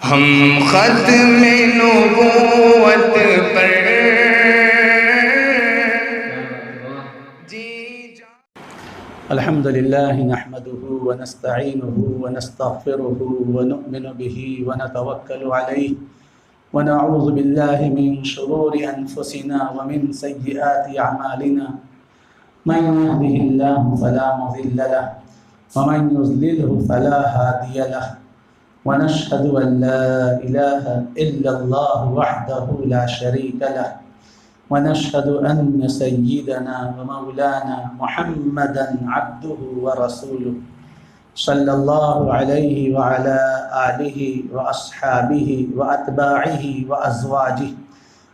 ہم ختم نبوت پر الحمد لله نحمده ونستعينه ونستغفره ونؤمن به ونتوكل عليه ونعوذ بالله من شرور أنفسنا ومن سيئات أعمالنا من يهده الله فلا مضل له ومن يضلله فلا هادي له ونشهد أن لا إله إلا الله وحده لا شريك له ونشهد أن سيدنا ومولانا محمدا عبده ورسوله صلى الله عليه وعلى آله وأصحابه وأتباعه وأزواجه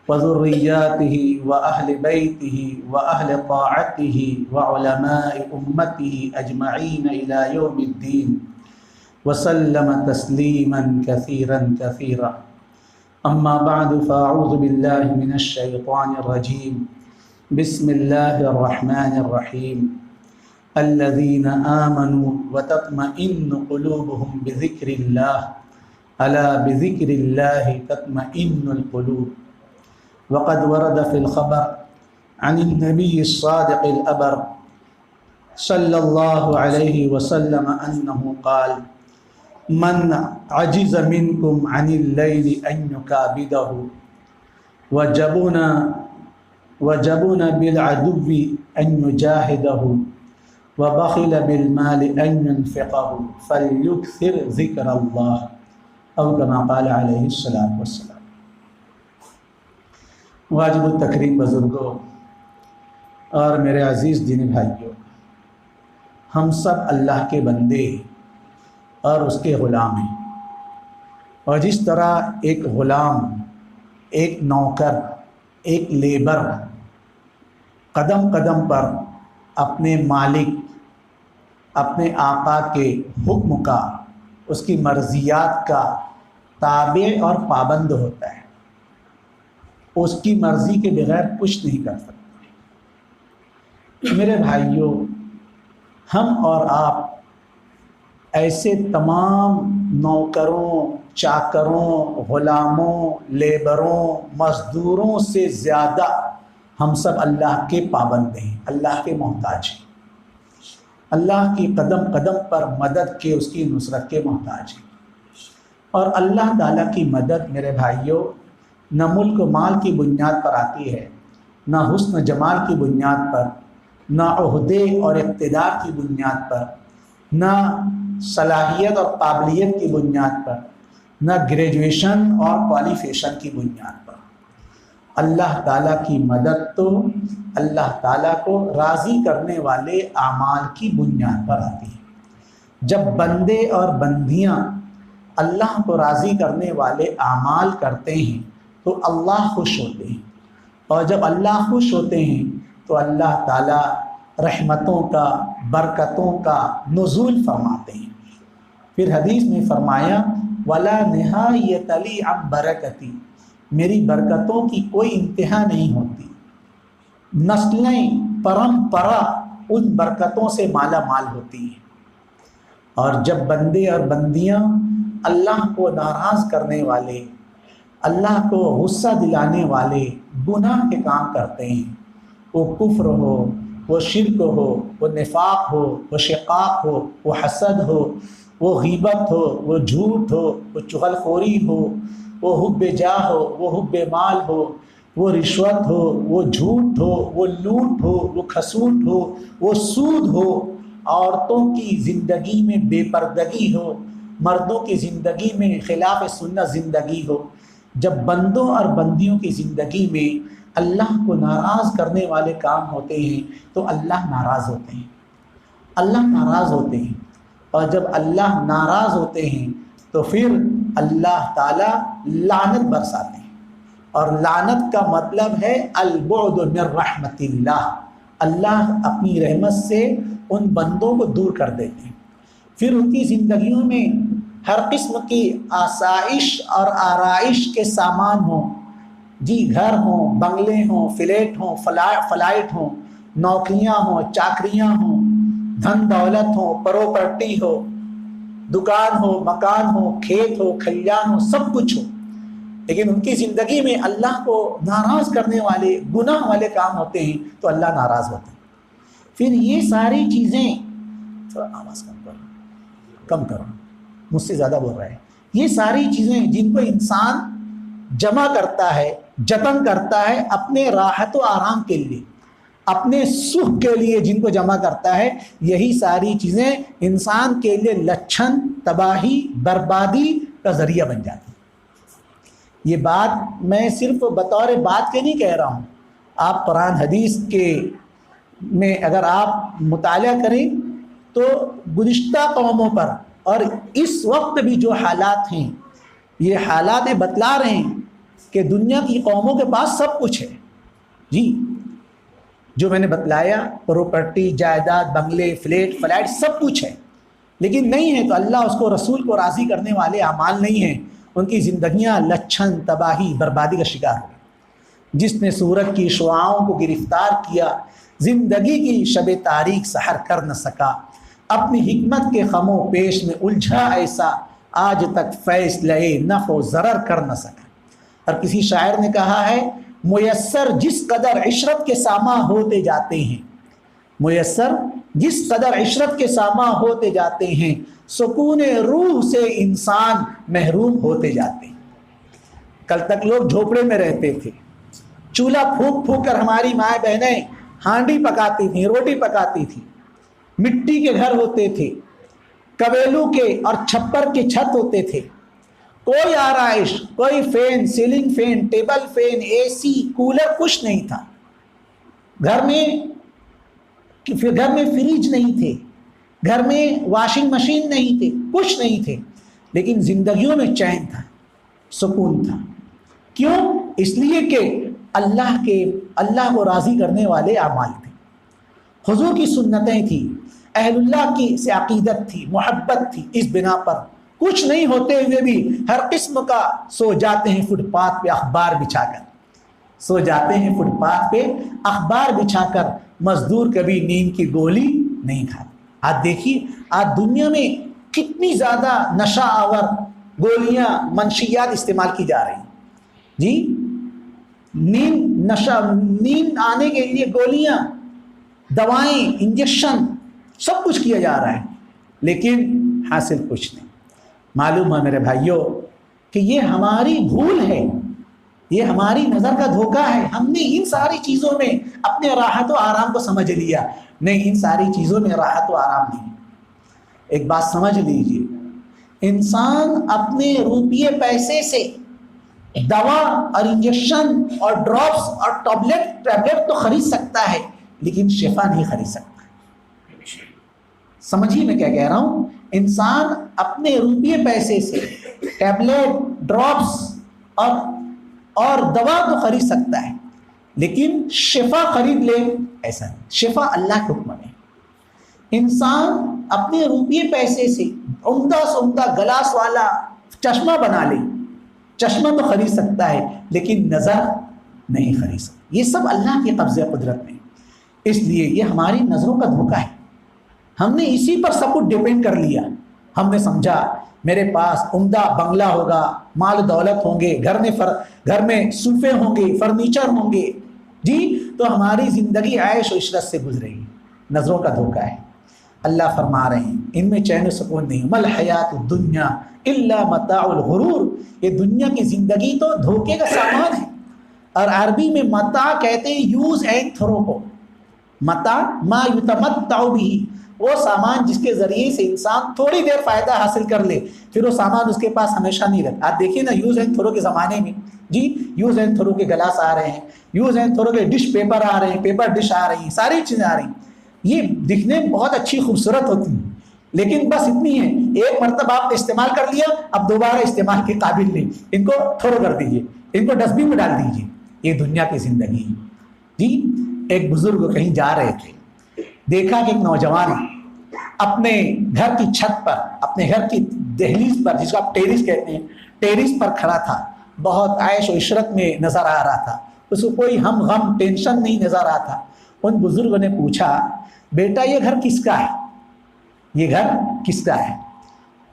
وذرياته وأهل بيته وأهل طاعته وعلماء أمته أجمعين إلى يوم الدين وسلم تسليما كثيرا كثيرا. أما بعد فأعوذ بالله من الشيطان الرجيم. بسم الله الرحمن الرحيم. الذين آمنوا وتطمئن قلوبهم بذكر الله ألا بذكر الله تطمئن القلوب. وقد ورد في الخبر عن النبي الصادق الأبر صلى الله عليه وسلم أنه قال: من عجز منكم عن الليل أن يكابده وجبن بالعدو أن يجاهده وبخل بالمال أن ينفقه فليكثر ذكر الله أو كما قال عليه الصلاة والسلام. واجب التکریم بزرگوں اور میرے عزیز دینی بھائیوں، ہم سب اللہ کے بندے اور اس کے غلام ہیں، اور جس طرح ایک غلام، ایک نوکر، ایک لیبر قدم قدم پر اپنے مالک، اپنے آقا کے حکم کا، اس کی مرضیات کا تابع اور پابند ہوتا ہے، اس کی مرضی کے بغیر کچھ نہیں کر سکتا. میرے بھائیوں، ہم اور آپ ایسے تمام نوکروں، چاکروں، غلاموں، لیبروں، مزدوروں سے زیادہ ہم سب اللہ کے پابند ہیں، اللہ کے محتاج ہیں، اللہ کی قدم قدم پر مدد کے، اس کی نصرت کے محتاج ہیں. اور اللہ تعالیٰ کی مدد میرے بھائیوں نہ ملک و مال کی بنیاد پر آتی ہے، نہ حسن و جمال کی بنیاد پر، نہ عہدے اور اقتدار کی بنیاد پر، نہ صلاحیت اور قابلیت کی بنیاد پر، نہ گریجویشن اور کوالیفیکیشن کی بنیاد پر. اللہ تعالیٰ کی مدد تو اللہ تعالیٰ کو راضی کرنے والے اعمال کی بنیاد پر آتی ہے. جب بندے اور بندیاں اللہ کو راضی کرنے والے اعمال کرتے ہیں تو اللہ خوش ہوتے ہیں، اور جب اللہ خوش ہوتے ہیں تو اللہ تعالیٰ رحمتوں کا، برکتوں کا نزول فرماتے ہیں. پھر حدیث میں فرمایا: وَلَا نِهَایَةَ لِي عَنْ بَرَکَتِی، میری برکتوں کی کوئی انتہا نہیں ہوتی، نسلیں پرمپرا ان برکتوں سے مالا مال ہوتی ہیں. اور جب بندے اور بندیاں اللہ کو ناراض کرنے والے، اللہ کو غصہ دلانے والے گناہ کے کام کرتے ہیں، وہ کفر ہو، وہ شرک ہو، وہ نفاق ہو، وہ شقاق ہو، وہ حسد ہو، وہ غیبت ہو، وہ جھوٹ ہو، وہ چغل خوری ہو، وہ حب جاہ ہو، وہ حب مال ہو، وہ رشوت ہو، وہ جھوٹ ہو، وہ لوٹ ہو، وہ کھسوٹ ہو، وہ سود ہو، عورتوں کی زندگی میں بے پردگی ہو، مردوں کی زندگی میں خلاف سنت زندگی ہو. جب بندوں اور بندیوں کی زندگی میں اللہ کو ناراض کرنے والے کام ہوتے ہیں تو اللہ ناراض ہوتے ہیں، اللہ ناراض ہوتے ہیں. اور جب اللہ ناراض ہوتے ہیں تو پھر اللہ تعالیٰ لعنت برساتے ہیں، اور لعنت کا مطلب ہے البعد من رحمت اللہ، اللہ اپنی رحمت سے ان بندوں کو دور کر دیتے ہیں. پھر ان کی زندگیوں میں ہر قسم کی آسائش اور آرائش کے سامان ہوں، جی گھر ہوں، بنگلے ہوں، فلیٹ ہوں، فلائٹ ہوں، نوکریاں ہوں، چاکریاں ہوں، دھن دولت ہو، پراپرٹی ہو، دکان ہو، مکان ہو، کھیت ہو، کھلیان ہو، سب کچھ ہو، لیکن ان کی زندگی میں اللہ کو ناراض کرنے والے گناہ والے کام ہوتے ہیں تو اللہ ناراض ہوتے ہیں۔ پھر یہ ساری چیزیں، تھوڑا آواز کم کرو، مجھ سے زیادہ بول رہا ہے، یہ ساری چیزیں جن کو انسان جمع کرتا ہے، جتن کرتا ہے اپنے راحت و آرام کے لیے، اپنے سکھ کے لیے جن کو جمع کرتا ہے، یہی ساری چیزیں انسان کے لیے لچھن، تباہی، بربادی کا ذریعہ بن جاتی ہیں۔ یہ بات میں صرف بطور بات کے نہیں کہہ رہا ہوں، آپ قرآن حدیث کے میں اگر آپ مطالعہ کریں تو گزشتہ قوموں پر اور اس وقت بھی جو حالات ہیں، یہ حالات بتلا رہے ہیں کہ دنیا کی قوموں کے پاس سب کچھ ہے جی، جو میں نے بتلایا، پراپرٹی، جائیداد، بنگلے، فلیٹ سب کچھ ہے، لیکن نہیں ہے تو اللہ اس کو، رسول کو راضی کرنے والے اعمال نہیں ہیں، ان کی زندگیاں لچھن، تباہی، بربادی کا شکار ہوئی۔ جس نے سورج کی شعاؤں کو گرفتار کیا، زندگی کی شب تاریک سحر کر نہ سکا، اپنی حکمت کے خم و پیش میں الجھا ایسا، آج تک فیصلہ نفع و ضرر کر نہ سکا۔ اور کسی شاعر نے کہا ہے، میسر جس قدر عشرت کے ساماں ہوتے جاتے ہیں، میسر جس قدر عشرت کے ساماں ہوتے جاتے ہیں، سکون روح سے انسان محروم ہوتے جاتے ہیں۔ کل تک لوگ جھوپڑے میں رہتے تھے، چولہا پھونک پھونک کر ہماری مائیں بہنیں ہانڈی پکاتی تھیں، روٹی پکاتی تھیں، مٹی کے گھر ہوتے تھے، کویلو کے اور چھپر کے چھت ہوتے تھے، کوئی آرائش، کوئی fan, ceiling fan, table fan, A C, cooler کچھ نہیں تھا، گھر میں فریج نہیں تھے، گھر میں واشنگ مشین نہیں تھے، کچھ نہیں تھے، لیکن زندگیوں میں چین تھا، سکون تھا۔ کیوں؟ اس لیے کہ اللہ کو راضی کرنے والے اعمال تھے، حضور کی سنتیں تھیں، اہل اللہ کی سے عقیدت تھی، محبت تھی۔ اس بنا پر کچھ نہیں ہوتے ہوئے بھی ہر قسم کا سو جاتے ہیں فٹ پاتھ پہ اخبار بچھا کر، سو جاتے ہیں فٹ پاتھ پہ اخبار بچھا کر، مزدور کبھی نیند کی گولی نہیں کھاتے۔ آج دیکھیے، آج دنیا میں کتنی زیادہ نشہ آور گولیاں، منشیات استعمال کی جا رہی ہیں جی، نیند آنے کے لیے گولیاں، دوائیں، انجیکشن، سب کچھ کیا جا رہا ہے، لیکن حاصل کچھ نہیں۔ معلوم ہے میرے بھائیوں کہ یہ ہماری بھول ہے، یہ ہماری نظر کا دھوکہ ہے۔ ہم نے ان ساری چیزوں میں اپنے راحت و آرام کو سمجھ لیا، نہیں، ان ساری چیزوں میں راحت و آرام نہیں۔ ایک بات سمجھ لیجئے، انسان اپنے روپیے پیسے سے دوا اور انجیکشن اور ڈراپس اور ٹیبلٹ تو خرید سکتا ہے، لیکن شفا نہیں خرید سکتا۔ سمجھیے میں کیا کہہ رہا ہوں، انسان اپنے روپیے پیسے سے ٹیبلٹ، ڈراپس اور دوا تو خرید سکتا ہے، لیکن شفا خرید لے ایسا نہیں۔ شفا اللہ کے حکم میں۔ انسان اپنے روپیے پیسے سے عمدہ سے عمدہ گلاس والا چشمہ بنا لے، چشمہ تو خرید سکتا ہے، لیکن نظر نہیں خرید سکتا۔ یہ سب اللہ کے قبضے قدرت میں، اس لیے یہ ہماری نظروں کا دھوکہ ہے۔ ہم نے اسی پر سب کچھ ڈیپینڈ کر لیا۔ ہم نے سمجھا میرے پاس عمدہ بنگلہ ہوگا، مال دولت ہوں گے، گھر میں صوفے ہوں گے، فرنیچر ہوں گے جی، تو ہماری زندگی عیش و عشرت سے گزرے گی۔ نظروں کا دھوکہ ہے۔ اللہ فرما رہے ہیں ان میں چین و سکون نہیں۔ مل حیات الدنیا الا متاع الغرور، یہ دنیا کی زندگی تو دھوکے کا سامان ہے۔ اور عربی میں متاع کہتے ہیں یوز اینڈ تھرو کو۔ متاع ما یتمتع به، وہ سامان جس کے ذریعے سے انسان تھوڑی دیر فائدہ حاصل کر لے، پھر وہ سامان اس کے پاس ہمیشہ نہیں رہتا۔ آپ دیکھیے نا، یوز اینڈ تھرو کے زمانے میں جی، یوز اینڈ تھرو کے گلاس آ رہے ہیں، یوز اینڈ تھرو کے ڈش پیپر آ رہے ہیں، پیپر ڈش آ رہی ہیں، ساری چیزیں آ رہی ہیں۔ یہ دکھنے میں بہت اچھی خوبصورت ہوتی ہیں، لیکن بس اتنی ہے، ایک مرتبہ آپ نے استعمال کر لیا، اب دوبارہ استعمال کے قابل نہیں، ان کو تھرو کر دیجیے، ان کو ڈسٹ بن میں ڈال دیجیے۔ یہ دنیا کی زندگی ہے جی۔ ایک بزرگ کہیں جا رہے تھے، دیکھا کہ ایک نوجوان اپنے گھر کی چھت پر، اپنے گھر کی دہلیز پر، جس کو آپ ٹیرس کہتے ہیں، ٹیرس پر کھڑا تھا، بہت عیش و عشرت میں نظر آ رہا تھا، اس کو کوئی غم ٹینشن نہیں نظر آ تھا۔ ان بزرگوں نے پوچھا، بیٹا یہ گھر کس کا ہے؟ یہ گھر کس کا ہے؟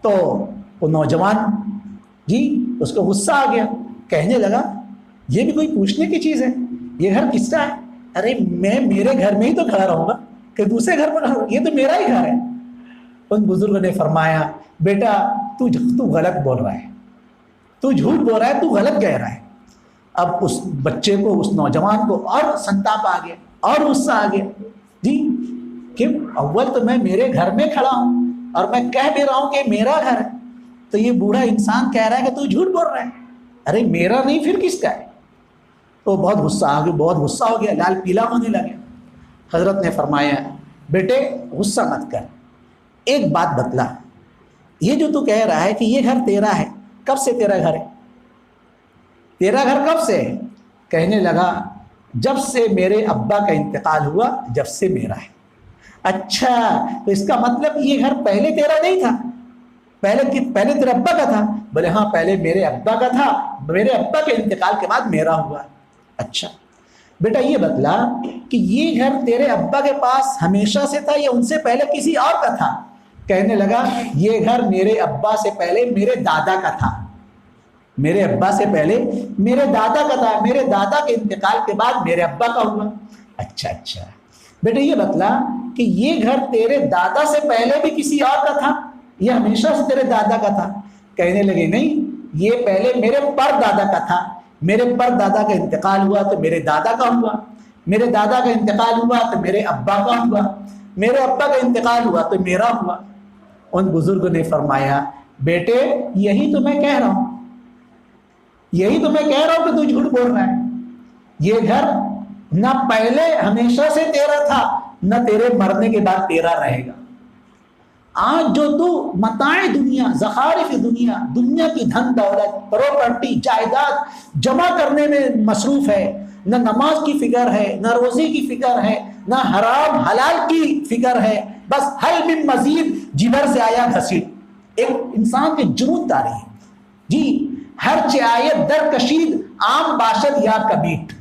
تو وہ نوجوان جی اس کو غصہ آ گیا، کہنے لگا یہ بھی کوئی پوچھنے کی چیز ہے، یہ گھر کس کا ہے؟ ارے میں میرے گھر میں ہی تو کھڑا رہوں گا کہ دوسرے گھر پر، یہ تو میرا ہی گھر ہے۔ ان بزرگوں نے فرمایا بیٹا تو غلط بول رہا ہے، تو جھوٹ بول رہا ہے، تو غلط کہہ رہا ہے۔ اب اس بچے کو، اس نوجوان کو اور سنتاپ آ گیا اور غصہ آ گیا جی، کہ اول تو میں میرے گھر میں کھڑا ہوں اور میں کہہ بھی رہا ہوں کہ میرا گھر ہے، تو یہ بوڑھا انسان کہہ رہا ہے کہ تو جھوٹ بول رہا ہے، ارے میرا نہیں پھر کس کا ہے؟ تو بہت غصہ آ گیا، بہت غصہ ہو گیا، لال پیلا ہونے لگے۔ حضرت نے فرمایا بیٹے غصہ مت کر، ایک بات بتلا، یہ جو تو کہہ رہا ہے کہ یہ گھر تیرا ہے، کب سے تیرا گھر ہے؟ تیرا گھر کب سے ہے؟ کہنے لگا جب سے میرے ابا کا انتقال ہوا، جب سے میرا ہے۔ اچھا تو اس کا مطلب یہ گھر پہلے تیرا نہیں تھا، پہلے تیرے ابا کا تھا؟ بولے ہاں پہلے میرے ابا کا تھا، میرے ابا کے انتقال کے بعد میرا ہوا۔ اچھا بیٹا یہ بتلا کہ یہ گھر تیرے ابا کے پاس ہمیشہ سے تھا یا ان سے پہلے کسی اور کا تھا؟ کہنے لگا یہ گھر میرے ابا سے پہلے میرے دادا کا تھا، میرے ابا سے پہلے میرے دادا کا تھا، میرے دادا کے انتقال کے بعد میرے ابا کا ہوا۔ اچھا بیٹا یہ بتلا کہ یہ گھر تیرے دادا سے پہلے بھی کسی اور کا تھا یا ہمیشہ سے تیرے دادا کا تھا؟ کہنے لگے نہیں، یہ پہلے میرے پر دادا کا تھا، میرے پر دادا کا انتقال ہوا تو میرے دادا کا ہوا، میرے دادا کا انتقال ہوا تو میرے ابا کا ہوا، میرے ابا کا انتقال ہوا تو میرا ہوا۔ ان بزرگوں نے فرمایا بیٹے یہی تو میں کہہ رہا ہوں، یہی تو میں کہہ رہا ہوں کہ تو جھوٹ بول رہا ہے، یہ گھر نہ پہلے ہمیشہ سے تیرا تھا نہ تیرے مرنے کے بعد تیرا رہے گا۔ آج جو تو متاع دنیا، زخارف دنیا، دنیا کی دھن دولت، پراپرٹی، جائیداد جمع کرنے میں مصروف ہے، نہ نماز کی فکر ہے، نہ روزی کی فکر ہے، نہ حرام حلال کی فکر ہے، بس حل من مزید، جدھر سے آیا گھسیٹ۔ ایک انسان کے جنون تاری ہے جی، ہر چآیت در کشید عام باشد یا کبیٹ،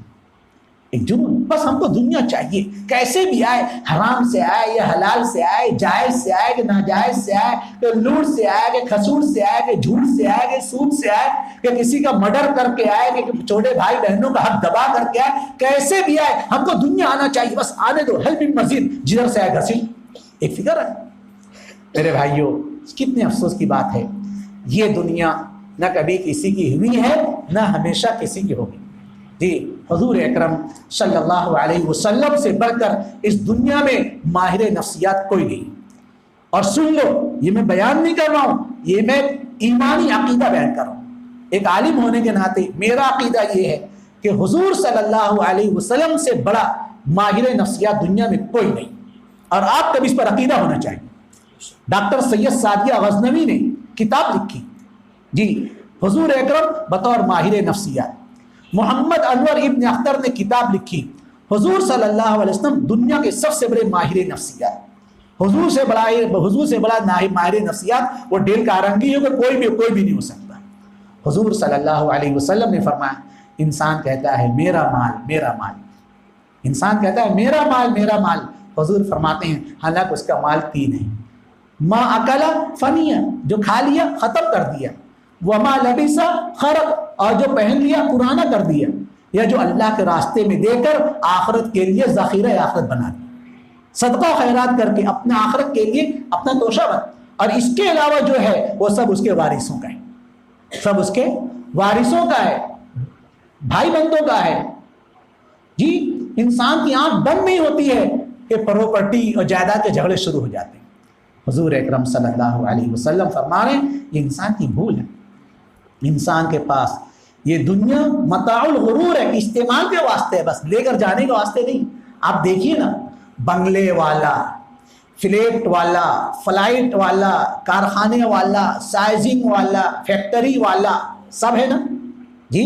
ایک جنون، بس ہم کو دنیا چاہیے کیسے بھی آئے، حرام سے آئے یا حلال سے آئے، جائز سے آئے کہ ناجائز سے آئے، کہ لوٹ سے آئے کہ کھسوٹ سے آئے، کہ جھوٹ سے آئے کہ سود سے آئے، کہ کسی کا مرڈر کر کے آئے، کہ چھوٹے بھائی بہنوں کا حق دبا کر کے آئے، کیسے بھی آئے ہم کو دنیا آنا چاہیے، بس آنے دو، حل من مزید، جدھر سے آئے گھسیٹ، ایک فکر ہے۔ میرے بھائیوں کتنے افسوس کی بات ہے، یہ دنیا نہ کبھی کسی کی ہوئی ہے نہ ہمیشہ کسی کی ہوگی جی۔ حضور اکرم صلی اللہ علیہ وسلم سے بڑھ کر اس دنیا میں ماہر نفسیات کوئی نہیں۔ اور سن لو، یہ میں بیان نہیں کر رہا ہوں، یہ میں ایمانی عقیدہ بیان کر رہا ہوں۔ ایک عالم ہونے کے ناطے میرا عقیدہ یہ ہے کہ حضور صلی اللہ علیہ وسلم سے بڑا ماہر نفسیات دنیا میں کوئی نہیں، اور آپ کا بھی اس پر عقیدہ ہونا چاہیے۔ ڈاکٹر سید سعدیہ غزنوی نے کتاب لکھی جی، حضور اکرم بطور ماہر نفسیات۔ محمد انور ابن اختر نے کتاب لکھی، حضور صلی اللہ علیہ وسلم دنیا کے سب سے بڑے ماہر نفسیات۔ حضور سے بڑا ماہر نفسیات وہ ڈیل کارنگی ہو کہ کوئی بھی نہیں ہو سکتا۔ حضور صلی اللہ علیہ وسلم نے فرمایا انسان کہتا ہے میرا مال میرا مال، انسان کہتا ہے میرا مال میرا مال، حضور فرماتے ہیں حالانکہ اس کا مال تین ہے، ما اکلا فنیا، جو کھا لیا ختم کر دیا، وما لبسا خرق، اور جو پہن لیا پرانا کر دیا، یا جو اللہ کے راستے میں دے کر آخرت کے لیے ذخیرہ آخرت بنا دیا، صدقہ خیرات کر کے اپنا آخرت کے لیے اپنا توشہ بن، اور اس کے علاوہ جو ہے وہ سب اس کے وارثوں کا ہے، سب اس کے وارثوں کا ہے، بھائی بندوں کا ہے جی۔ انسان کی آنکھ بند نہیں ہوتی ہے کہ پراپرٹی اور جائیداد کے جھگڑے شروع ہو جاتے ہیں۔ حضور اکرم صلی اللہ علیہ وسلم فرما رہے ہیں یہ انسان کی بھول ہے، انسان کے پاس یہ دنیا متاع الغرور ہے، استعمال کے واسطے ہے، بس لے کر جانے کے واسطے نہیں۔ آپ دیکھیے نا، بنگلے والا، فلیٹ والا، فلائٹ والا، کارخانے والا، سائزنگ والا، فیکٹری والا، سب ہے نا جی۔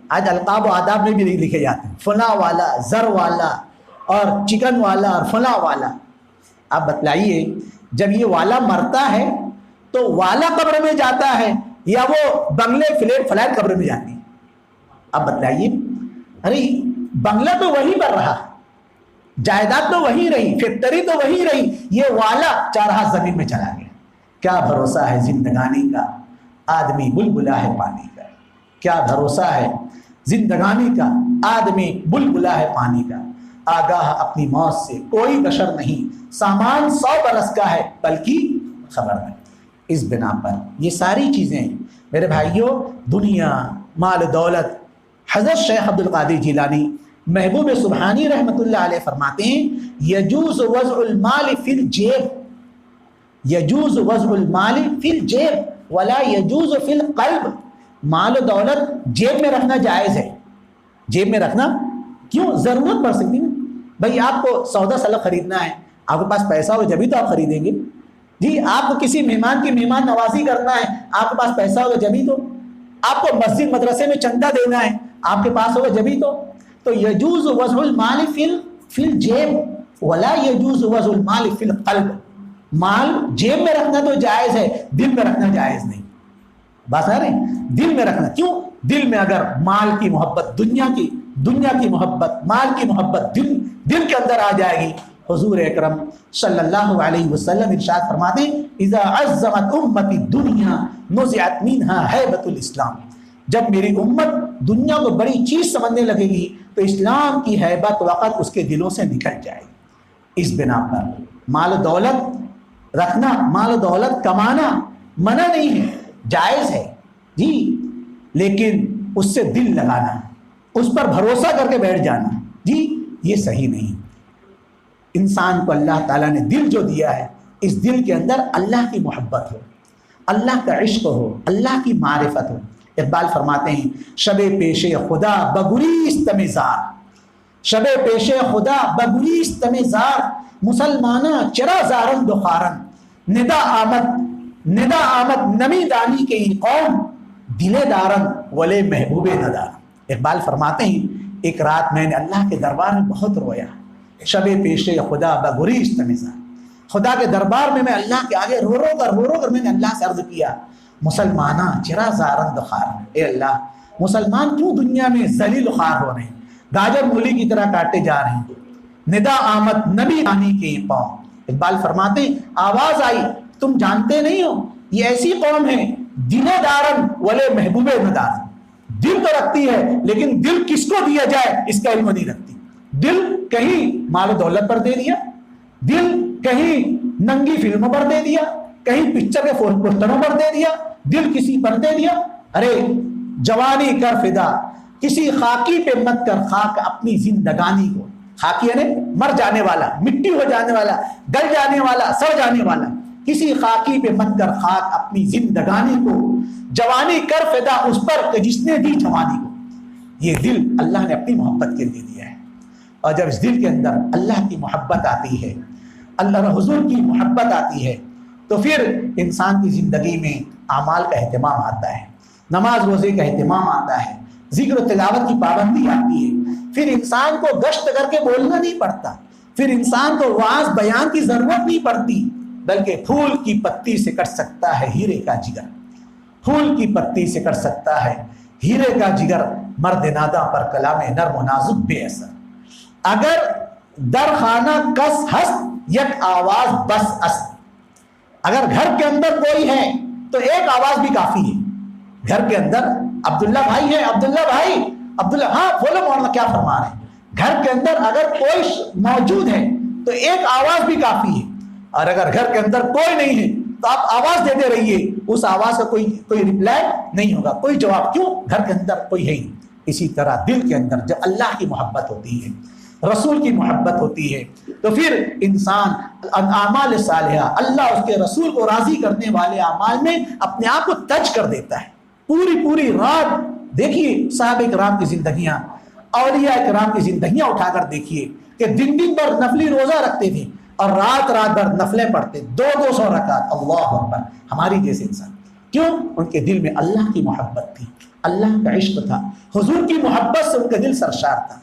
آج القاب و آداب میں بھی لکھے جاتے ہیں فلاں والا، زر والا، اور چکن والا، اور فلاں والا۔ آپ بتلائیے جب یہ والا مرتا ہے تو والا قبر میں جاتا ہے یا وہ بنگلے فلیٹ فلائٹ قبر میں جاتی ہے؟ آپ بتلائیے، ارے بنگلہ تو وہی پر رہا، جائیداد تو وہی رہی، فیکٹری تو وہی رہی، یہ والا چار ہاتھ زمین میں چلا گیا۔ کیا بھروسہ ہے زندگانی کا، آدمی بلبلا ہے پانی کا. کیا بھروسہ ہے زندگانی کا، آدمی بلبلا ہے پانی کا. آگاہ اپنی موت سے کوئی بشر نہیں، سامان 100 برس کا ہے بلکہ خبر نہیں. اس بنا پر یہ ساری چیزیں میرے بھائیوں، دنیا، مال دولت. حضرت شیخ عبد القادر جیلانی محبوب سبحانی رحمۃ اللہ علیہ فرماتے ہیں یجوز وضع المال فی الجیب، یجوز وضع المال فی الجیب ولا یجوز فی القلب. مال و دولت جیب میں رکھنا جائز ہے. جیب میں رکھنا کیوں؟ ضرورت پڑ سکتی ہے. بھائی آپ کو سودا سلب خریدنا ہے، آپ کے پاس پیسہ ہو جبھی تو آپ خریدیں گے. جی آپ کو کسی مہمان کی مہمان نوازی کرنا ہے، آپ کے پاس پیسہ ہوگا جبھی تو. آپ کو مسجد مدرسے میں چندہ دینا ہے، آپ کے پاس ہوگا جبھی تو. تو یجوز وضع المال فی الجیب ولا یجوز وضع المال فی القلب. مال جیب میں رکھنا تو جائز ہے، دل میں رکھنا جائز نہیں. بات آ رہی؟ دل میں رکھنا کیوں؟ دل میں اگر مال کی محبت، دنیا کی محبت، مال کی محبت دل کے اندر آ جائے گی. حضور اکرم صلی اللہ علیہ وسلم ارشاد فرماتے ہیں اذا عظمت امتی الدنیا نزعت منها هیبۃ الاسلام. جب میری امت دنیا کو بڑی چیز سمجھنے لگے گی تو اسلام کی ہیبت وقت اس کے دلوں سے نکل جائے گی. اس بنا پر مال و دولت رکھنا، مال و دولت کمانا منع نہیں ہے، جائز ہے جی، لیکن اس سے دل لگانا، اس پر بھروسہ کر کے بیٹھ جانا جی، یہ صحیح نہیں. انسان کو اللہ تعالیٰ نے دل جو دیا ہے، اس دل کے اندر اللہ کی محبت ہو، اللہ کا عشق ہو، اللہ کی معرفت ہو. اقبال فرماتے ہیں شب پیش خدا بگریست تمزار، شب پیش خدا بگریست تمزار، مسلمانہ چرا زارن دخارن، ندا آمد نمی دانی کے یہ قوم، دلے دارن ولے محبوب ندارن. اقبال فرماتے ہیں ایک رات میں نے اللہ کے دربار میں بہت رویا. شب پیش خدا بگریست تمزار، خدا کے دربار میں اللہ کے آگے رو کر میں نے اللہ سے عرض کیا مسلمانہ چرا زارن دخار، اے اللہ مسلمان کیوں دنیا میں ذلیل و خوار ہو رہے ہیں، گاجر مولی کی طرح کاٹے جا رہے ہیں. ندا آمد نبی آنی کے قوم. اقبال فرماتے ہیں آواز آئی تم جانتے نہیں ہو یہ ایسی قوم ہے دلے دارن ولے محبوب ندارن. دل تو رکھتی ہے لیکن دل کس کو دیا جائے اس کا علم نہیں رکھتی. دل کہیں مال و دولت پر دے دیا، دل کہیں ننگی فلموں پر دے دیا، کہیں پکچر کے پوسٹروں پر دے دیا، دل کسی پر دے دیا. ارے جوانی کر فدا، کسی خاکی پہ مت کر خاک اپنی زندگانی کو. خاکی یعنی مر جانے والا، مٹی ہو جانے والا، گل جانے والا، سڑ جانے والا. کسی خاکی پہ مت کر خاک اپنی زندگانی کو، جوانی کر فدا اس پر جس نے دی جوانی کو. یہ دل اللہ نے اپنی محبت کے لیے دیا ہے. اور جب اس دل کے اندر اللہ کی محبت آتی ہے، اللہ حضور کی محبت آتی ہے، تو پھر انسان کی زندگی میں اعمال کا اہتمام آتا ہے، نماز روزے کا اہتمام آتا ہے، ذکر و تلاوت کی پابندی آتی ہے. پھر انسان کو گشت کر کے بولنا نہیں پڑتا، پھر انسان کو واعظ بیان کی ضرورت نہیں پڑتی، بلکہ پھول کی پتی سے کٹ سکتا ہے ہیرے کا جگر. پھول کی پتی سے کٹ سکتا ہے ہیرے کا جگر، مرد نادا پر کلام نرم و نازک بے اثر. اگر در خانہ کس ہست یک آواز بس اس. اگر گھر کے اندر کوئی ہے تو ایک آواز بھی کافی ہے. گھر کے اندر عبداللہ بھائی ہے، عبداللہ بھائی، عبداللہ، ہاں بولو مولانا کیا فرما رہے ہیں. گھر کے اندر اگر کوئی موجود ہے تو ایک آواز بھی کافی ہے. اور اگر گھر کے اندر کوئی نہیں ہے تو آپ آواز دیتے رہیے، اس آواز کا کوئی ریپلائی نہیں ہوگا، کوئی جواب. کیوں؟ گھر کے اندر کوئی ہے ہی. اسی طرح دل کے اندر جب اللہ کی محبت ہوتی ہے، رسول کی محبت ہوتی ہے، تو پھر انسان اعمال صالحہ، اللہ اس کے رسول کو راضی کرنے والے اعمال میں اپنے آپ کو تج کر دیتا ہے. پوری رات دیکھیے صحابہ کرام کی زندگیاں، اولیاء کرام کی زندگیاں اٹھا کر دیکھیے کہ دن بھر نفلی روزہ رکھتے تھے اور رات بھر نفلیں پڑھتے، 200 رکعت. اللہ اکبر. ہماری جیسے انسان. کیوں؟ ان کے دل میں اللہ کی محبت تھی، اللہ کا عشق تھا، حضور کی محبت سے ان کا دل سرشار تھا.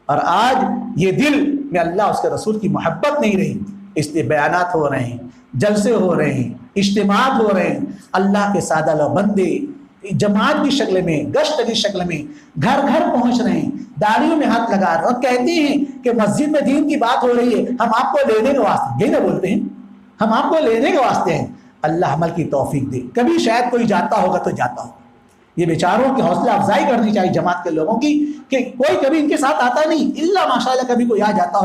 اور آج یہ دل میں اللہ اس کے رسول کی محبت نہیں رہی، اس لیے بیانات ہو رہے ہیں، جلسے ہو رہے ہیں، اجتماعات ہو رہے ہیں، اللہ کے سادہ لو بندے جماعت کی شکل میں، گشت کی شکل میں گھر پہنچ رہے ہیں، داڑیوں میں ہاتھ لگا رہے ہیں اور کہتے ہیں کہ مسجد میں دین کی بات ہو رہی ہے، ہم آپ کو لینے کے واسطے، یہ نہ بولتے ہیں ہم آپ کو لینے کے واسطے ہیں. اللہ عمل کی توفیق دے. کبھی شاید کوئی جاتا ہوگا تو جاتا ہوگا. یہ بیچاروں کی حوصلہ افزائی کرنی چاہیے جماعت کے لوگوں کی کہ کوئی کبھی ان کے ساتھ آتا نہیں, اللہ ماشاء اللہ کبھی کوئی آ جاتا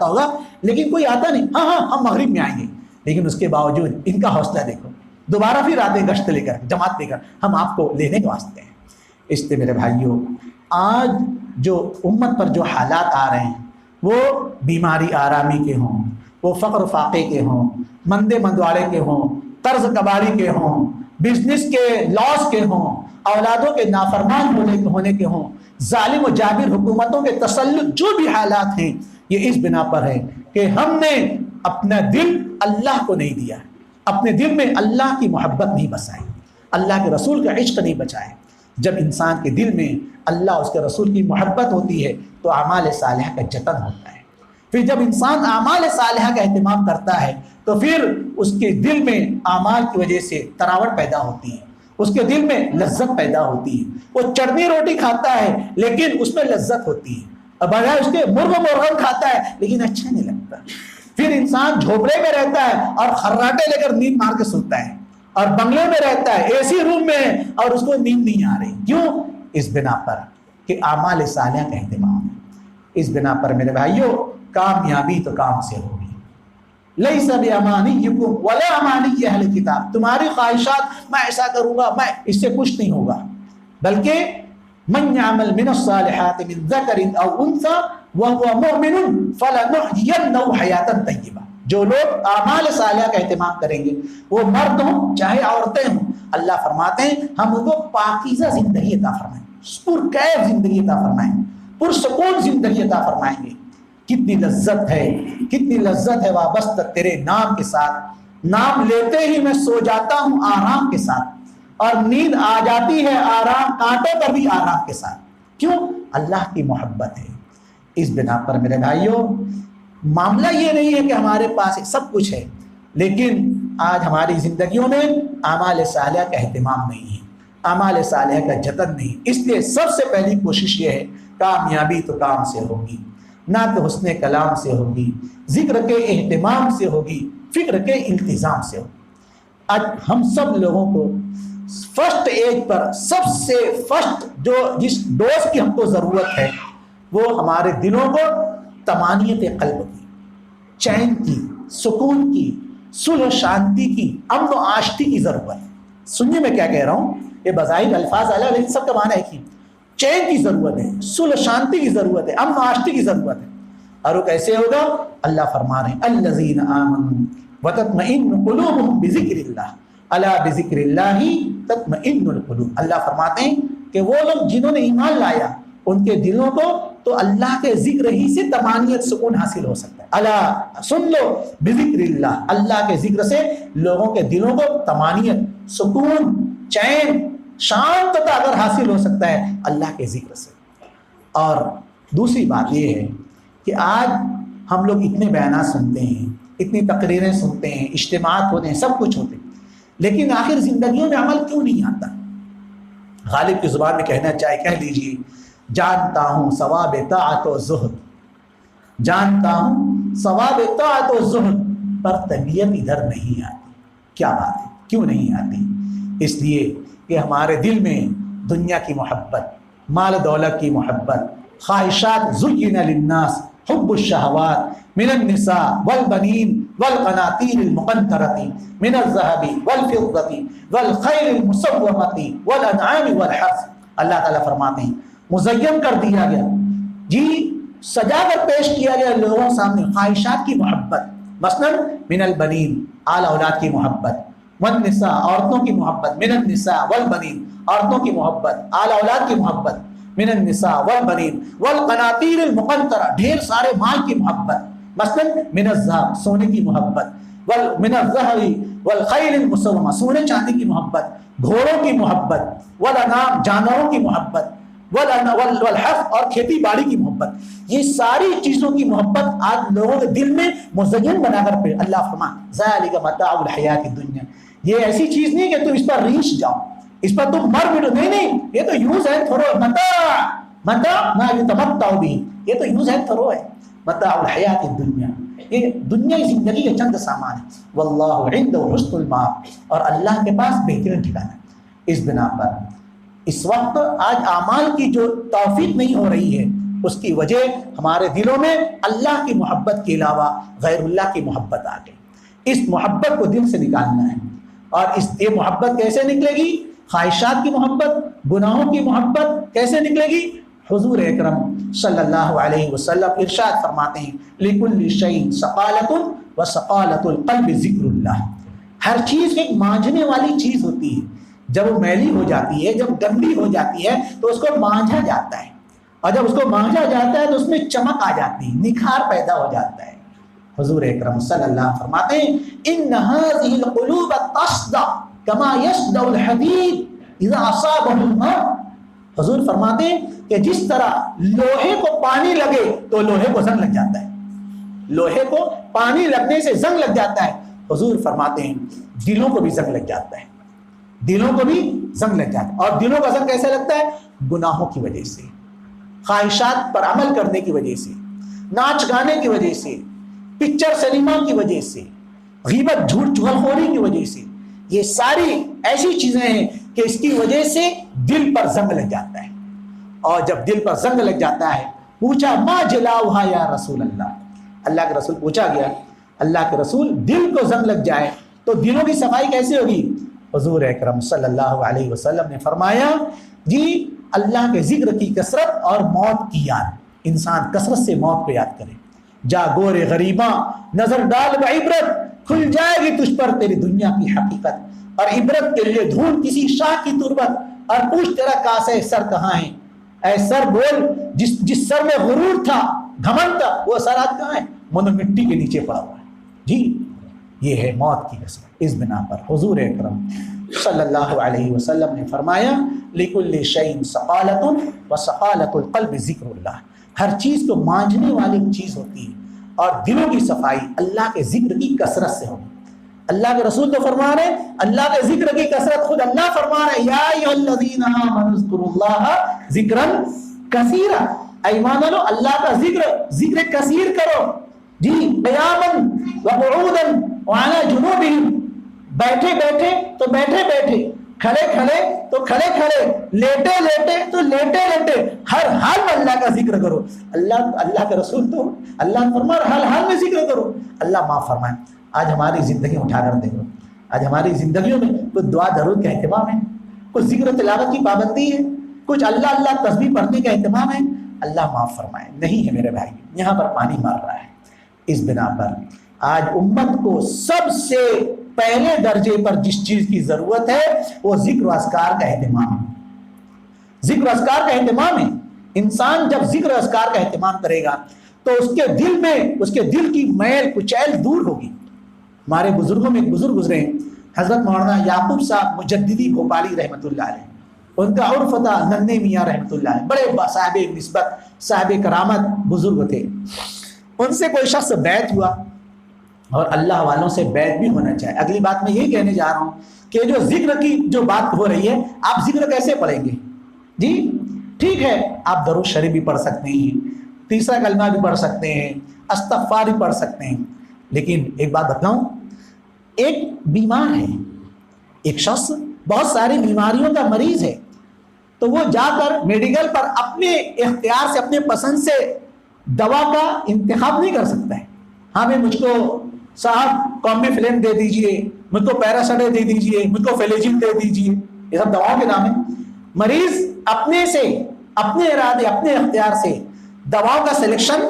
ہوگا لیکن کوئی آتا نہیں. ہاں ہم مغرب میں آئیں گے, لیکن اس کے باوجود ان کا حوصلہ دیکھو, دوبارہ پھر آتے گشت لے کر, جماعت لے کر, ہم آپ کو لینے کے واسطے ہیں. اس لیے میرے بھائیوں, آج جو امت پر جو حالات آ رہے ہیں وہ بیماری آرامی کے ہوں, وہ فقر فاقے کے ہوں, مندے مندوارے کے ہوں, طرز کباری کے ہوں, بزنس کے لاس کے ہوں, اولادوں کے نافرمان ہونے کے ہوں, ظالم و جابر حکومتوں کے تسلط, جو بھی حالات ہیں یہ اس بنا پر ہے کہ ہم نے اپنا دل اللہ کو نہیں دیا, اپنے دل میں اللہ کی محبت نہیں بسائی, اللہ کے رسول کا عشق نہیں بچائے. جب انسان کے دل میں اللہ اس کے رسول کی محبت ہوتی ہے تو اعمال صالحہ کا جتن ہوتا ہے. پھر جب انسان اعمال صالحہ کا اہتمام کرتا ہے تو پھر اس کے دل میں اعمال کی وجہ سے تراوٹ پیدا ہوتی ہے, اس کے دل میں لذت پیدا ہوتی ہے. وہ چٹنی روٹی کھاتا ہے لیکن اس میں لذت ہوتی ہے, اور بجائے اس کے مرغ مرغن کھاتا ہے لیکن اچھا نہیں لگتا. پھر انسان جھوپڑے میں رہتا ہے اور خراٹے لے کر نیند مار کے سوتا ہے, اور بنگلے میں رہتا ہے, اے سی روم میں ہے اور اس کو نیند نہیں آ رہی. کیوں؟ اس بنا پر کہ اعمال صالحہ کا اہتمام ہے. اس بنا پر میرے بھائیوں, کامیابی تو کام سے ہوگی. لیس بامانیکم ولا امانی اہل کتاب, تمہاری خواہشات میں ایسا کروں گا, میں اس سے کچھ نہیں ہوگا, بلکہ من يعمل من الصالحات من ذکر او انثى وهو مؤمن فلنحيينه حیاتا طیبہ. جو لوگ اعمال صالحہ کا اہتمام کریں گے, وہ مرد ہوں چاہے عورتیں ہوں, اللہ فرماتے ہیں ہم ان کو پاکیزہ زندگی عطا فرمائیں, پرکیف زندگی عطا فرمائیں, پرسکون زندگی عطا فرمائیں گے. کتنی لذت ہے, کتنی لذت ہے وابستہ تیرے نام کے ساتھ. نام لیتے ہی میں سو جاتا ہوں آرام کے ساتھ, اور نیند آ جاتی ہے آرام کانٹوں پر بھی آرام کے ساتھ. کیوں؟ اللہ کی محبت ہے. اس بنا پر میرے بھائیوں, معاملہ یہ نہیں ہے کہ ہمارے پاس سب کچھ ہے لیکن آج ہماری زندگیوں میں اعمال صالحہ کا اہتمام نہیں ہے, اعمال صالحہ کا جتن نہیں. اس لیے سب سے پہلی کوشش یہ ہے, کامیابی تو کام سے ہوگی, نہ تو حسن کلام سے ہوگی, ذکر کے اہتمام سے ہوگی, فکر کے التزام سے ہوگی. آج ہم سب لوگوں کو فرسٹ ایج پر سب سے فرسٹ جس ڈوز کی ہم کو ضرورت ہے وہ ہمارے دلوں کو طمانینت قلب کی, چین کی, سکون کی, صلح و شانتی کی, امن و آشتی کی ضرورت ہے. سنیے میں کیا کہہ رہا ہوں, یہ بظاہر الفاظ الگ لیکن سب کا معنی ایک ہی. چین کی ضرورت ہے, صلح و شانتی کی ضرورت ہے, امن و آشتی کی ضرورت ہے. اور وہ کیسے ہوگا؟ اللہ فرما رہے ہیں الذین آمنوا وتطمئن قلوبهم بذکر اللہ الا بذکر اللہ تطمئن القلوب. اللہ فرماتے ہیں کہ وہ لوگ جنہوں نے ایمان لایا ان کے دلوں کو تو اللہ کے ذکر ہی سے طمانینت سکون حاصل ہو سکتا ہے. اللہ سن لو بذکر اللہ, اللہ کے ذکر سے لوگوں کے دلوں کو طمانینت, سکون, چین, شانتتا اگر حاصل ہو سکتا ہے اللہ کے ذکر سے. اور دوسری بات یہ ہے کہ آج ہم لوگ اتنے بیانات سنتے ہیں, اتنی تقریریں سنتے ہیں, اجتماعات ہوتے ہیں, سب کچھ ہوتے ہیں, لیکن آخر زندگیوں میں عمل کیوں نہیں آتا؟ غالب کی زبان میں کہنا چاہے کہہ لیجیے, جانتا ہوں ثواب طاعت و زہد, جانتا ہوں ثواب طاعت و زہد, پر طبیعت ادھر نہیں آتی. کیا بات ہے, کیوں نہیں آتی؟ اس لیے کہ ہمارے دل میں دنیا کی محبت, مال دولت کی محبت, خواہشات, زین للناس حب الشہوات من النساء والبنین والقناطیر المقنطرۃ من الذهب والفضة والخیل المسومۃ والانعام والحرث. اللہ تعالیٰ فرماتے ہیں مزین کر دیا گیا, جی سجا کر پیش کیا گیا لوگوں سامنے خواہشات کی محبت, مثلا من البنین اعلی اولاد کی محبت, والنساء عورتوں کی محبت, من النساء والبنین عورتوں کی محبت, اعلی اولاد کی محبت, من النساء والبنین والقناطیر المقنطرہ ڈھیر سارے مال کی محبت, مثلا من الذهب سونے کی محبت, من الذهب والخیل المسومہ سونے چاندی کی محبت, گھوڑوں کی محبت, والانعام جانوروں کی محبت, والحرث اور کھیتی باڑی کی محبت. یہ ساری چیزوں کی محبت آج لوگوں کے دل میں مزین بنا کر پھر اللہ فرما ذالک متاع الحیات الدنیا, یہ ایسی چیز نہیں کہ تم اس پر ریچھ جاؤ, اس پر تم مر مٹو, نہیں, یہ تو یوز ہے تھرو, متاع ما یتمتع بھی, یہ تو یوز ہے تھرو ہے, متاع الحیات الدنیا. یہ دنیائی زندگی کے چند سامان ہیں. واللہ عنده حسن المآب، اور اللہ کے پاس بہترین ٹھکانہ ہے. اس بنا پر اس وقت آج اعمال کی جو توفیق نہیں ہو رہی ہے، اس کی وجہ ہمارے دلوں میں اللہ کی محبت کے علاوہ غیر اللہ کی محبت آ گئی. اس محبت کو دل سے نکالنا ہے. اور یہ محبت کیسے نکلے گی؟ خواہشات کی محبت، گناہوں کی محبت کیسے نکلے گی؟ حضور اکرم صلی اللہ علیہ وسلم ارشاد فرماتے ہیں لِكُلِّ شَيْءٍ ثَقَالَةٌ وَثَقَالَةُ الْقَلْبِ ذِكْرُ اللَّهِ. ہر چیز ایک مانجھنے والی چیز ہوتی ہے. جب وہ میلی ہو جاتی ہے، جب گندی ہو جاتی ہے تو اس کو مانجھا جاتا ہے، اور جب اس کو مانجھا جاتا ہے تو اس میں چمک آ جاتی ہے، نکھار پیدا ہو جاتا ہے. حضور اکرم صلی اللہ علیہ وسلم فرماتے ہیں ان هذه القلوب تصدع كما يصدع الحديد اذا اصابه الماء. حضور فرماتے ہیں کہ جس طرح لوہے کو پانی لگے تو لوہے کو زنگ لگ جاتا ہے، لوہے کو پانی لگنے سے زنگ لگ جاتا ہے، حضور فرماتے ہیں دلوں کو بھی زنگ لگ جاتا ہے، دلوں کو بھی زنگ لگ جاتا ہے. اور دلوں کا زنگ کیسے لگتا ہے؟ گناہوں کی وجہ سے، خواہشات پر عمل کرنے کی وجہ سے، ناچ گانے کی وجہ سے، پکچر سنیما کی وجہ سے، غیبت جھوٹ چغلخوری کی وجہ سے. یہ ساری ایسی چیزیں ہیں کہ اس کی وجہ سے دل پر زنگ لگ جاتا ہے. اور جب دل پر زنگ لگ جاتا ہے، پوچھا ما جلاؤہا یا رسول اللہ، اللہ کے رسول پوچھا گیا اللہ کے رسول دل کو زنگ لگ جائے تو دلوں کی صفائی کیسے ہوگی؟ حضور اکرم صلی اللہ علیہ وسلم نے فرمایا جی اللہ کے ذکر کی کثرت اور موت کی یاد. انسان کثرت سے موت کو یاد کرے. جا گورے غریباں نظر ڈال بعبرت، کھل جائے گی تجھ پر تیری دنیا کی حقیقت. اور عبرت کے لیے ڈھونڈ کسی شاہ کی تربت اور پوچھ تیرا کاسے سر کہاں ہے. اے سر بول، جس سر میں غرور تھا، گھمنڈ تھا، وہ سر آج کہاں ہے؟ من مٹی کے نیچے پڑا ہوا ہے. جی یہ ہے موت کی کثرت. اس بنا پر حضور اکرم صلی اللہ علیہ وسلم نے فرمایا لِكُلِّ شَيْءٍ ثَقَالَةٌ وَثَقَالَةُ الْقَلْبِ ذِكْرُ اللَّهِ. ہر چیز کو مانجھنے والی چیز ہوتی ہے، اور دلوں کی صفائی اللہ کے ذکر کی کثرت سے ہوگی. اللہ کے رسول تو فرما رہے ہیں اللہ کے ذکر کی کثرت، خود اللہ فرما رہے ہیں یا ایھا الذین آمنوا اذکروا اللہ ذکرا کثیرا. ایمان والو اللہ کا ذکر کثیر کرو. جی قیاما وقعودا وعلی جنوبہم، بیٹھے بیٹھے تو بیٹھے بیٹھے، کھڑے کھڑے تو کھڑے کھڑے، لیٹے لیٹے تو لیٹے لیٹے، ہر حال میں اللہ کا ذکر کرو. اللہ کا رسول تو اللہ فرما رہا ہر حال میں ذکر کرو. اللہ معاف فرمائے. آج ہماری زندگی اٹھا کر دیکھو، آج ہماری زندگیوں میں کچھ دعا درود کا اہتمام ہے، کچھ ذکر و تلاوت کی پابندی ہے، کچھ اللہ اللہ تسبیح پڑھنے کا اہتمام ہے. اللہ معاف فرمائے. نہیں ہے میرے بھائی، یہاں پر پانی مار رہا ہے. اس بنا پر آج امت کو سب سے پہلے درجے پر جس چیز کی ضرورت ہے وہ ذکر و اذکار کا اہتمام ہے. ذکر و اذکار کا اہتمام ہے. انسان جب ذکر و اذکار کا اہتمام کرے گا تو اس کے دل میں، اس کے دل کی میل کچیل دور ہوگی. ہمارے بزرگوں میں ایک بزرگ گزرے ہیں حضرت مولانا یعقوب صاحب مجددی بھوپالی رحمۃ اللہ علیہ. ان کا عرف تھا ننھے میاں رحمۃ اللہ علیہ، بڑے صاحب نسبت، صاحب کرامت بزرگ تھے. ان سے کوئی شخص بیعت ہوا، اور اللہ والوں سے بیعت بھی ہونا چاہیے. اگلی بات میں یہی کہنے جا رہا ہوں کہ جو ذکر کی جو بات ہو رہی ہے، آپ ذکر کیسے پڑھیں گے؟ جی ٹھیک ہے، آپ درود شریف بھی پڑھ سکتے ہیں، تیسرا کلمہ بھی پڑھ سکتے ہیں، استغفار بھی پڑھ سکتے ہیں. لیکن ایک بات بتاؤں، ایک بیمار ہے، ایک شخص بہت ساری بیماریوں کا مریض ہے، تو وہ جا کر میڈیکل پر اپنے اختیار سے، اپنے پسند سے دوا کا انتخاب نہیں کر سکتا ہے. ہاں میں مجھ کو صاحب قومی فلم دے دیجئے، مجھ کو پیراسٹے دے دیجئے، مجھ کو فلیجن دے دیجئے، یہ سب دواؤں کے نام ہیں. مریض اپنے سے، اپنے ارادے، اپنے اختیار سے دواؤں کا سلیکشن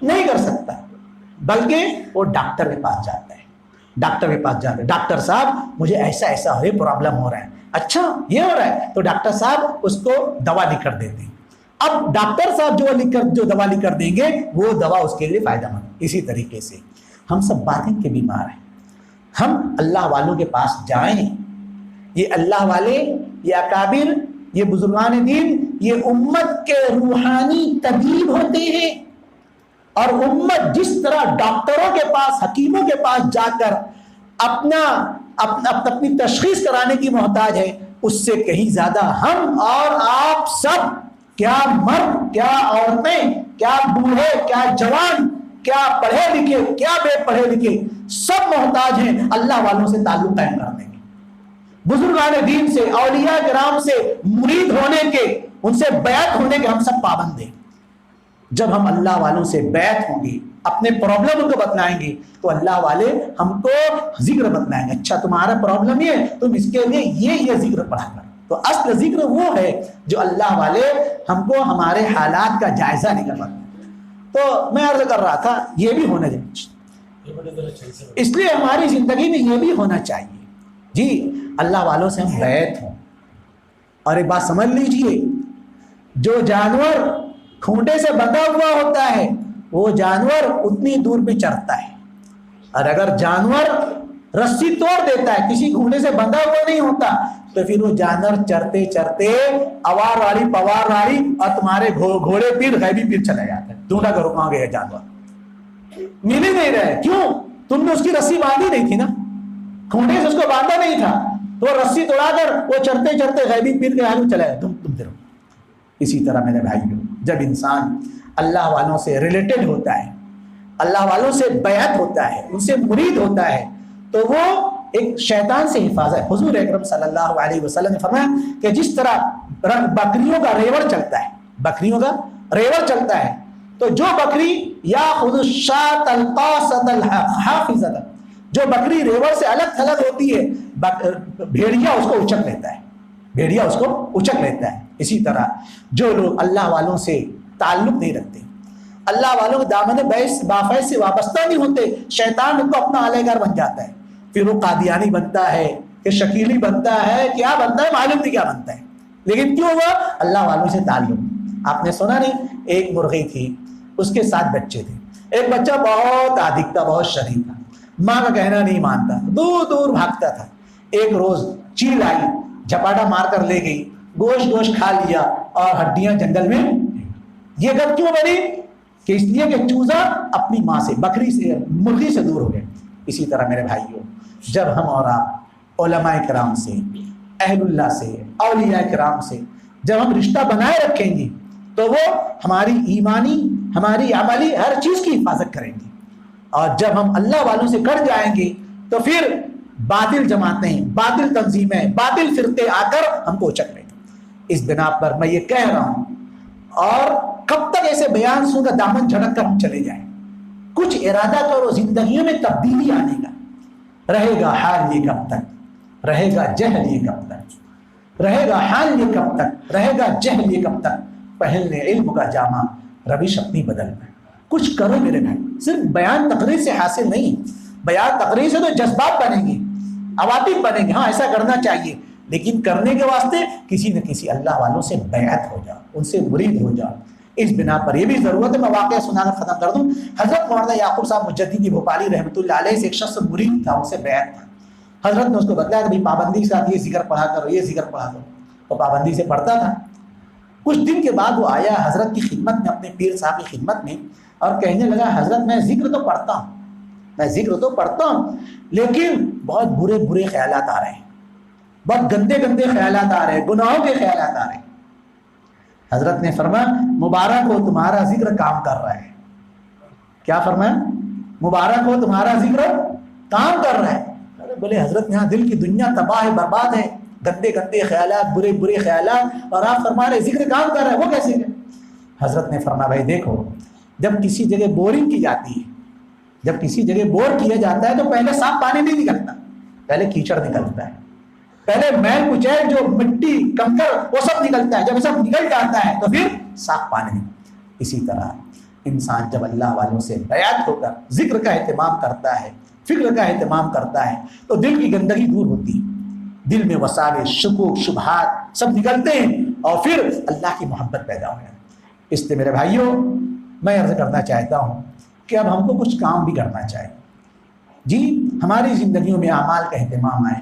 نہیں کر سکتا، بلکہ وہ ڈاکٹر کے پاس جاتا ہے. ڈاکٹر کے پاس جاتا ہے، ڈاکٹر صاحب مجھے ایسا ایسا ہے، پرابلم ہو رہا ہے. اچھا یہ ہو رہا ہے، تو ڈاکٹر صاحب اس کو دوا لکھ کر دیتے ہیں. اب ڈاکٹر صاحب جو دوا لکھ کر دیں گے وہ دوا اس کے لیے فائدہ مند. اسی طریقے سے ہم سب باطن کے بیمار ہیں. ہم اللہ والوں کے پاس جائیں. یہ اللہ والے، یہ اکابر، یہ بزرگان دین، یہ امت کے روحانی طبیب ہوتے ہیں. اور امت جس طرح ڈاکٹروں کے پاس، حکیموں کے پاس جا کر اپنی تشخیص کرانے کی محتاج ہے، اس سے کہیں زیادہ ہم اور آپ سب، کیا مرد، کیا عورتیں، کیا بوڑھے، کیا جوان، کیا پڑھے لکھے کیا بے پڑھے لکھے سب محتاج ہیں اللہ والوں سے تعلق قائم کرنے کے، بزرگان دین سے، اولیاء کرام سے مرید ہونے کے، ان سے بیعت ہونے کے ہم سب پابند ہیں۔ جب ہم اللہ والوں سے بیعت ہوں گے، اپنے پرابلم ان کو بتلائیں گے، تو اللہ والے ہم کو ذکر بتلائیں گے، اچھا تمہارا پرابلم یہ، تم اس کے لیے یہ ذکر پڑھا کر۔ تو اصل ذکر وہ ہے جو اللہ والے ہم کو ہمارے حالات کا جائزہ نکل رہا ہے۔ تو میں عرض کر رہا تھا یہ بھی ہونا چاہیے، اس لیے ہماری زندگی میں یہ بھی ہونا چاہیے جی اللہ والوں سے ہم بیعت ہوں۔ اور ایک بات سمجھ لیجئے، جو جانور کھونٹے سے بندھا ہوا ہوتا ہے وہ جانور اتنی دور پہ چرتا ہے، اور اگر جانور رسی توڑ دیتا ہے، کسی کھونٹے سے بندھا ہوا نہیں ہوتا، تو پھر وہ جانور چرتے چرتے اوار والی پوار والی اور تمہارے گھوڑے پیر غیبی پیر چلا جاتا ہے، ڈھونڈا کرو کہاں گئے جانور، مل ہی نہیں رہے۔ کیوں؟ تم نے اس کی رسی باندھی نہیں تھی نا، کھونٹے سے اس کو باندھا نہیں تھا، تو وہ رسی توڑا کر وہ چرتے چرتے غیبی پیر کے آگے چلا گیا، تم پھر۔ اسی طرح میرے بھائیوں، جب انسان اللہ والوں سے ریلیٹڈ ہوتا ہے، اللہ والوں سے بیعت ہوتا ہے، ان سے مرید ہوتا ہے، تو وہ ایک شیطان سے حفاظت ہے۔ حضور اکرم صلی اللہ علیہ وسلم نے فرمایا کہ جس طرح بکریوں کا ریوڑ چلتا ہے، بکریوں کا ریوڑ چلتا ہے، تو جو بکری یاخذ الشاة القاصة الحافظة، جو بکری ریوڑ سے الگ تھلگ ہوتی ہے، بھیڑیا اس کو اچک لیتا ہے، بھیڑیا اس کو اچک لیتا ہے۔ اسی طرح جو لوگ اللہ والوں سے تعلق نہیں رکھتے، اللہ والوں کے دامن بافیض سے وابستہ نہیں ہوتے، شیطان ان کو اپنا اعلیٰ بن جاتا ہے، پھر وہ قادیانی بنتا ہے کہ شکیلی بنتا ہے، کیا بنتا ہے معلوم نہیں کیا بنتا ہے، لیکن کیوں ہوا؟ اللہ والوں سے تعلق۔ آپ نے سنا نہیں، ایک مرغی تھی، اس کے 7 بچے تھے، ایک بچہ بہت عادق تھا، بہت شریف تھا، ماں کا کہنا نہیں مانتا، دور دور بھاگتا تھا۔ ایک روز چیل آئی، جھپاٹا مار کر لے گئی، گوشت کھا لیا اور ہڈیاں جنگل میں۔ یہ گھر کیوں بنی؟ کہ اس لیے کہ چوزا اپنی ماں سے، بکری سے، مرغی سے دور ہو گئے۔ اسی طرح میرے بھائیوں، جب ہم اور آپ علماء کرام سے، اہل اللہ سے، اولیاء کرام سے جب ہم رشتہ بنائے رکھیں گے، تو وہ ہماری ایمانی، ہماری عملی ہر چیز کی حفاظت کریں گے۔ اور جب ہم اللہ والوں سے کٹ جائیں گے، تو پھر باطل جماعتیں، باطل تنظیمیں، باطل فرقے آ کر ہم کو اچک لیں گے۔ اس بنا پر میں یہ کہہ رہا ہوں، اور کب تک ایسے بیان سن کر دامن جھڑک کر ہم چلے جائیں؟ کچھ ارادہ کرو زندگیوں میں تبدیلی آنے کا۔ رہے گا حال یہ کب تک؟ رہے گا جہل یہ کب تک؟ رہے گا حال یہ کب تک؟ رہے گا جہل یہ کب تک؟ پہن لے علم کا جامہ، روش اپنی بدل میں۔ کچھ کرو میرے بھائی، صرف بیان تقریر سے حاصل نہیں۔ بیان تقریر سے تو جذبات بنیں گے، عواطف بنیں گے، ہاں ایسا کرنا چاہیے، لیکن کرنے کے واسطے کسی نہ کسی اللہ والوں سے بیعت ہو جاؤ، ان سے مرید ہو جاؤ۔ اس بنا پر یہ بھی ضرورت ہے، میں واقعہ سنا کر ختم کر دوں۔ حضرت مولانا یعقوب صاحب مجددی بھوپالی رحمۃ اللہ علیہ سے ایک شخص مرید تھا، ان سے بیعت تھا۔ حضرت نے اس کو بتایا کہ پابندی کے ساتھ یہ ذکر پڑھا کرو، یہ ذکر پڑھا کرو، وہ پابندی سے پڑھتا تھا۔ کچھ دن کے بعد وہ آیا حضرت کی خدمت میں، اپنے پیر صاحب کی خدمت میں، اور کہنے لگا حضرت میں ذکر تو پڑھتا ہوں، میں ذکر تو پڑھتا ہوں، لیکن بہت برے برے خیالات آ رہے ہیں، بہت گندے گندے خیالات آ رہے ہیں، گناہوں کے خیالات آ رہے ہیں۔ حضرت نے فرمایا مبارک ہو تمہارا ذکر کام کر رہا ہے۔ کیا فرمایا؟ مبارک ہو تمہارا ذکر کام کر رہا ہے۔ بولے حضرت یہاں دل کی دنیا تباہ ہے، برباد ہے، گندے گندے خیالات، برے برے خیالات، اور آپ فرما رہے ذکر کام کر رہا ہے، وہ کیسے ہے؟ حضرت نے فرمایا بھائی دیکھو، جب کسی جگہ بورنگ کی جاتی ہے، جب کسی جگہ بور کیا جاتا ہے، تو پہلے صاف پانی نہیں نکلتا، پہلے کیچڑ نکلتا ہے، پہلے میل کچیل جو مٹی کنکر وہ سب نکلتا ہے، جب سب نکل جاتا ہے تو پھر صاف پانی نکلتا ہے۔ اسی طرح انسان جب اللہ والوں سے بیعت ہو کر ذکر کا اہتمام کرتا ہے، فکر کا اہتمام کرتا ہے، تو دل کی گندگی دور ہوتی ہے، دل میں وساوس، شکوک، شبہات سب نکلتے ہیں، اور پھر اللہ کی محبت پیدا ہو جاتی ہے۔ اس لیے میرے بھائیوں، میں عرض کرنا چاہتا ہوں کہ اب ہم کو کچھ کام بھی کرنا چاہیے جی، ہماری زندگیوں میں اعمال کا اہتمام آئے،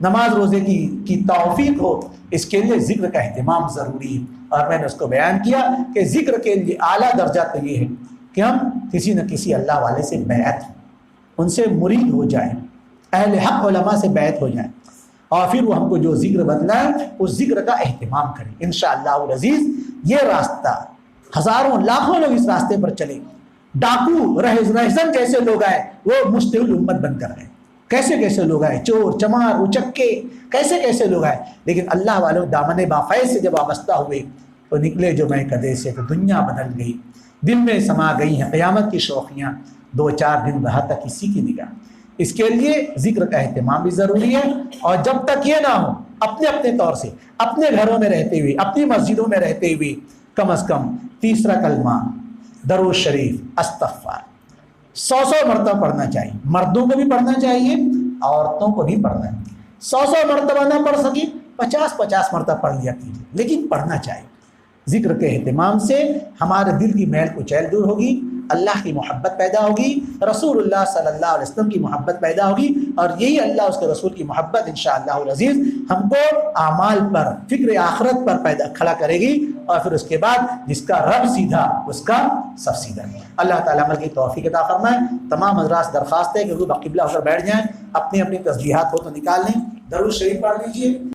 نماز روزے کی توفیق ہو، اس کے لیے ذکر کا اہتمام ضروری ہے۔ اور میں نے اس کو بیان کیا کہ ذکر کے لیے اعلیٰ درجہ تو یہ ہے کہ ہم کسی نہ کسی اللہ والے سے بیعت ہوں، ان سے مرید ہو جائیں، اہل حق علماء سے بیعت ہو جائیں، اور پھر وہ ہم کو جو ذکر بتلائیں اس ذکر کا اہتمام کریں۔ انشاءاللہ العزیز یہ راستہ، ہزاروں لاکھوں لوگ اس راستے پر چلیں، ڈاکو رہزن جیسے لوگ آئے وہ مستقل امت بن کر گئے. کیسے کیسے لوگ آئے, چور چمار اچکے کیسے کیسے لوگ آئے, لیکن اللہ والوں دامن بافیض سے جب وابستہ ہوئے تو نکلے جو میں کدے سے, تو دنیا بدل گئی, دل میں سما گئی ہیں قیامت کی شوخیاں, 2-4 دن رہا تھا کسی کی نگاہ. اس کے لیے ذکر کا اہتمام بھی ضروری ہے, اور جب تک یہ نہ ہو اپنے اپنے طور سے اپنے گھروں میں رہتے ہوئے اپنی مسجدوں میں رہتے ہوئے کم از کم 3 کلمہ درود شریف استغفار 100 مرتبہ پڑھنا چاہیے. مردوں کو بھی پڑھنا چاہیے, عورتوں کو بھی پڑھنا چاہیے. 100 مرتبہ نہ پڑھ سکی 50 مرتبہ پڑھ لیا کیجیے, لیکن پڑھنا چاہیے. ذکر کے اہتمام سے ہمارے دل کی میل کچیل دور ہوگی, اللہ کی محبت پیدا ہوگی, رسول اللہ صلی اللہ علیہ وسلم کی محبت پیدا ہوگی, اور یہی اللہ اس کے رسول کی محبت انشاءاللہ العزیز ہم کو اعمال پر فکر آخرت پر پیدا کھڑا کرے گی, اور پھر اس کے بعد جس کا رب سیدھا اس کا سب سیدھا. اللہ تعالیٰ عمل کی توفیق عطا فرمائے. تمام حضرات سے درخواست ہے کہ وہ بقبلہ ہو کر بیٹھ جائیں, اپنی اپنی تسبیحات ہو تو نکال لیں, درود شریف پڑھ لیجیے.